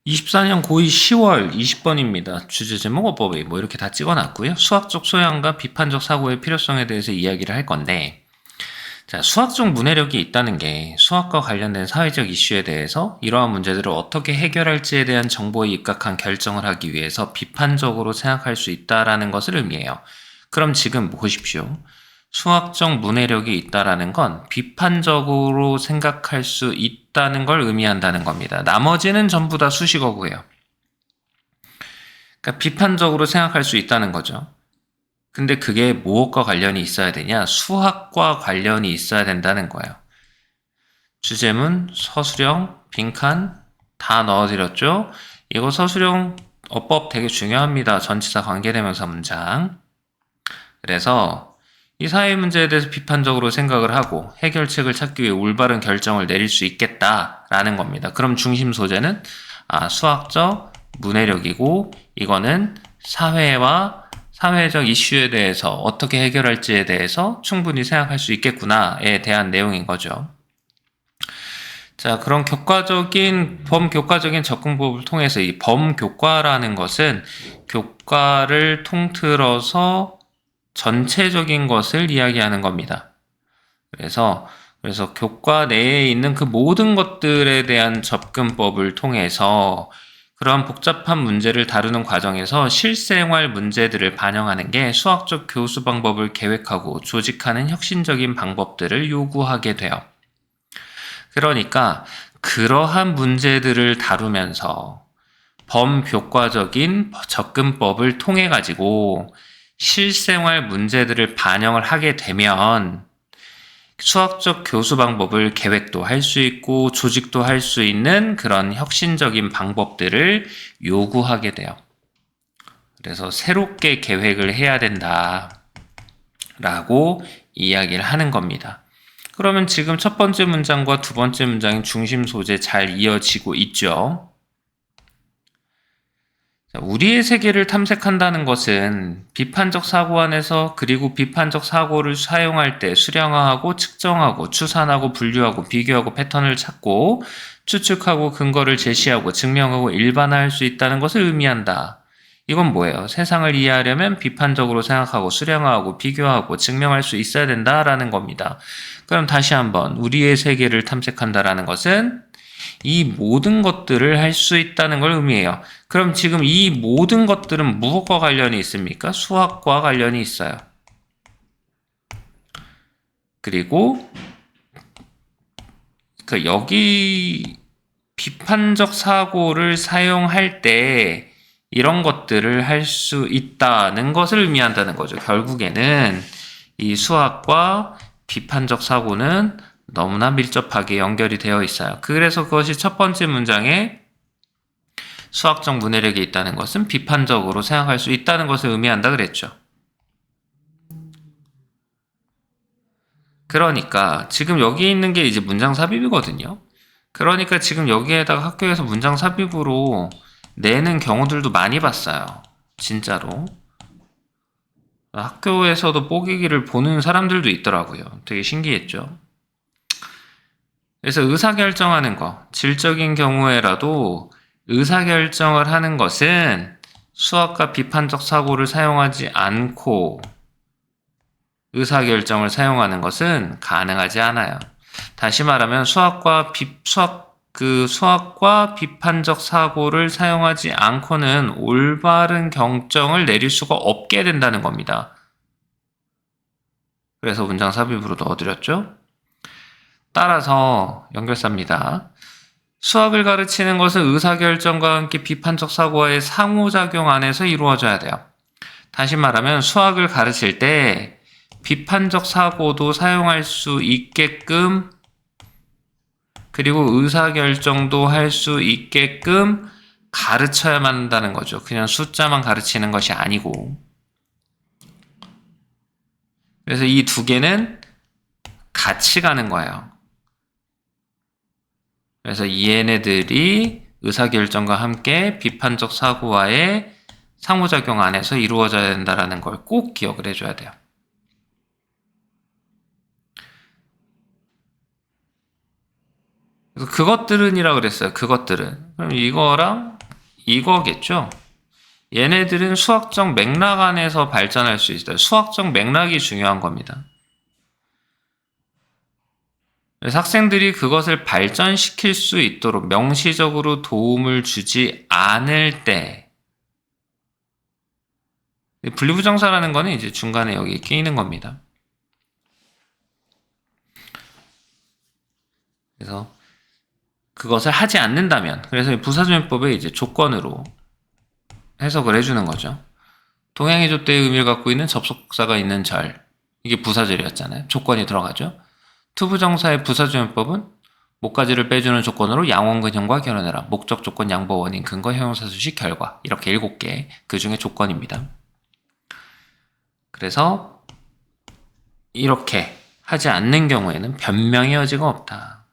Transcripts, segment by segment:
24년 고2 10월 20번입니다. 주제 제목 어법에 이렇게 다 찍어놨고요. 수학적 소양과 비판적 사고의 필요성에 대해서 이야기를 할 건데, 자, 수학적 문해력이 있다는 게 수학과 관련된 사회적 이슈에 대해서 이러한 문제들을 어떻게 해결할지에 대한 정보에 입각한 결정을 하기 위해서 비판적으로 생각할 수 있다라는 것을 의미해요. 그럼 지금 보십시오. 수학적 문해력이 있다라는 건 비판적으로 생각할 수 있다는 걸 의미한다는 겁니다. 나머지는 전부 다 수식어고요. 그러니까 비판적으로 생각할 수 있다는 거죠. 근데 그게 무엇과 관련이 있어야 되냐? 수학과 관련이 있어야 된다는 거예요. 주제문, 서술형, 빈칸 다 넣어드렸죠? 이거 서술형 어법 되게 중요합니다. 전치사 관계대명사 문장. 그래서 이 사회 문제에 대해서 비판적으로 생각을 하고 해결책을 찾기 위해 올바른 결정을 내릴 수 있겠다라는 겁니다. 그럼 중심 소재는 수학적 문해력이고, 이거는 사회와 사회적 이슈에 대해서 어떻게 해결할지에 대해서 충분히 생각할 수 있겠구나에 대한 내용인 거죠. 자, 그럼 범교과적인 접근법을 통해서 이 범교과라는 것은 교과를 통틀어서 전체적인 것을 이야기하는 겁니다. 그래서 교과 내에 있는 그 모든 것들에 대한 접근법을 통해서 그런 복잡한 문제를 다루는 과정에서 실생활 문제들을 반영하는 게 수학적 교수 방법을 계획하고 조직하는 혁신적인 방법들을 요구하게 돼요. 그러니까 그러한 문제들을 다루면서 범교과적인 접근법을 통해 가지고 실생활 문제들을 반영을 하게 되면 수학적 교수 방법을 계획도 할 수 있고 조직도 할 수 있는 그런 혁신적인 방법들을 요구하게 돼요. 그래서 새롭게 계획을 해야 된다라고 이야기를 하는 겁니다. 그러면 지금 첫 번째 문장과 두 번째 문장의 중심 소재 잘 이어지고 있죠. 우리의 세계를 탐색한다는 것은 비판적 사고 안에서 그리고 비판적 사고를 사용할 때 수량화하고 측정하고 추산하고 분류하고 비교하고 패턴을 찾고 추측하고 근거를 제시하고 증명하고 일반화할 수 있다는 것을 의미한다. 이건 뭐예요? 세상을 이해하려면 비판적으로 생각하고 수량화하고 비교하고 증명할 수 있어야 된다라는 겁니다. 그럼 다시 한번 우리의 세계를 탐색한다라는 것은 이 모든 것들을 할 수 있다는 걸 의미해요. 그럼 지금 이 모든 것들은 무엇과 관련이 있습니까? 수학과 관련이 있어요. 그리고 여기 비판적 사고를 사용할 때 이런 것들을 할 수 있다는 것을 의미한다는 거죠. 결국에는 이 수학과 비판적 사고는 너무나 밀접하게 연결이 되어 있어요. 그래서 그것이 첫 번째 문장에 수학적 문해력이 있다는 것은 비판적으로 생각할 수 있다는 것을 의미한다 그랬죠. 그러니까 지금 여기 있는 게 이제 문장 삽입이거든요. 그러니까 지금 여기에다가 학교에서 문장 삽입으로 내는 경우들도 많이 봤어요. 진짜로. 학교에서도 뽀개기를 보는 사람들도 있더라고요. 되게 신기했죠. 그래서 의사결정하는 거, 질적인 경우에라도 의사결정을 하는 것은 수학과 비판적 사고를 사용하지 않고 의사결정을 사용하는 것은 가능하지 않아요. 다시 말하면 수학과 비판적 사고를 사용하지 않고는 올바른 결정을 내릴 수가 없게 된다는 겁니다. 그래서 문장 삽입으로 넣어드렸죠. 따라서 연결사입니다. 수학을 가르치는 것은 의사결정과 함께 비판적 사고와의 상호작용 안에서 이루어져야 돼요. 다시 말하면 수학을 가르칠 때 비판적 사고도 사용할 수 있게끔, 그리고 의사결정도 할 수 있게끔 가르쳐야만 한다는 거죠. 그냥 숫자만 가르치는 것이 아니고. 그래서 이 두 개는 같이 가는 거예요. 그래서 얘네들이 의사결정과 함께 비판적 사고와의 상호작용 안에서 이루어져야 된다는 걸 꼭 기억을 해줘야 돼요. 그래서 그것들은이라고 그랬어요. 그것들은. 그럼 이거랑 이거겠죠? 얘네들은 수학적 맥락 안에서 발전할 수 있어요. 수학적 맥락이 중요한 겁니다. 그래서 학생들이 그것을 발전시킬 수 있도록 명시적으로 도움을 주지 않을 때, 분리부정사라는 거는 이제 중간에 여기 끼이는 겁니다. 그래서 그것을 하지 않는다면, 그래서 부사조연법의 이제 조건으로 해석을 해주는 거죠. 동양의조 때의 의미를 갖고 있는 접속사가 있는 절, 이게 부사절이었잖아요. 조건이 들어가죠. 투부정사의 부사조연법은 목가지를 빼주는 조건으로 양원근형과 결혼해라. 목적 조건 양보 원인 근거 형용사 수식 결과, 이렇게 7개 그 중에 조건입니다. 그래서 이렇게 하지 않는 경우에는 변명의 여지가 없다.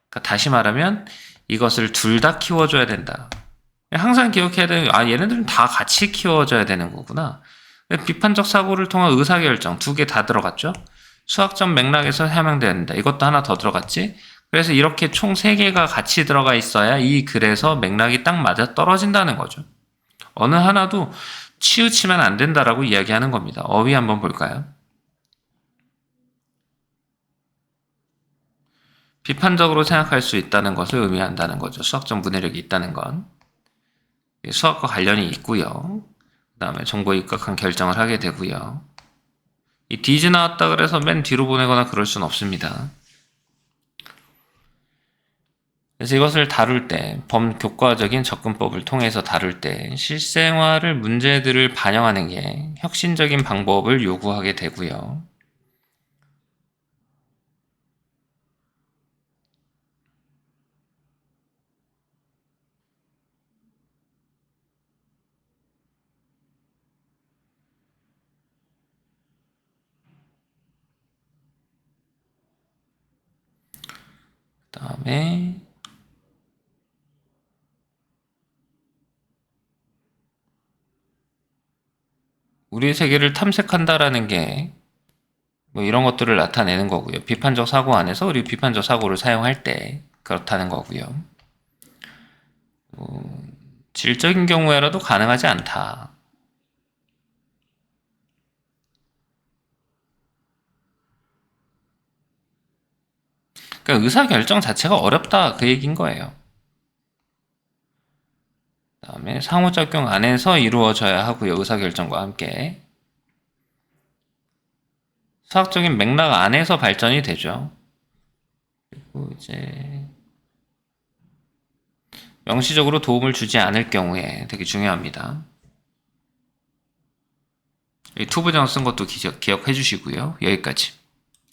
그러니까 다시 말하면 이것을 둘 다 키워줘야 된다. 항상 기억해야 되는 게, 얘네들은 다 같이 키워줘야 되는 거구나. 비판적 사고를 통한 의사결정 2개 다 들어갔죠. 수학적 맥락에서 해명돼야 된다. 이것도 하나 더 들어갔지. 그래서 이렇게 총 3개가 같이 들어가 있어야 이 글에서 맥락이 딱 맞아 떨어진다는 거죠. 어느 하나도 치우치면 안 된다라고 이야기하는 겁니다. 어휘 한번 볼까요? 비판적으로 생각할 수 있다는 것을 의미한다는 거죠. 수학적 문해력이 있다는 건. 수학과 관련이 있고요. 그 다음에 정보에 입각한 결정을 하게 되고요. 이 did 나왔다 그래서 맨 뒤로 보내거나 그럴 수는 없습니다. 그래서 이것을 다룰 때, 범교과적인 접근법을 통해서 다룰 때 실생활을 문제들을 반영하는 게 혁신적인 방법을 요구하게 되고요. 그 다음에 우리의 세계를 탐색한다라는 게 뭐 이런 것들을 나타내는 거고요. 비판적 사고 안에서 우리 비판적 사고를 사용할 때 그렇다는 거고요. 질적인 경우에라도 가능하지 않다. 그러니까 의사결정 자체가 어렵다 그 얘기인 거예요. 그 다음에 상호작용 안에서 이루어져야 하고요. 의사결정과 함께. 수학적인 맥락 안에서 발전이 되죠. 그리고 이제 명시적으로 도움을 주지 않을 경우에 되게 중요합니다. 이 투부정 쓴 것도 기억해 주시고요. 여기까지.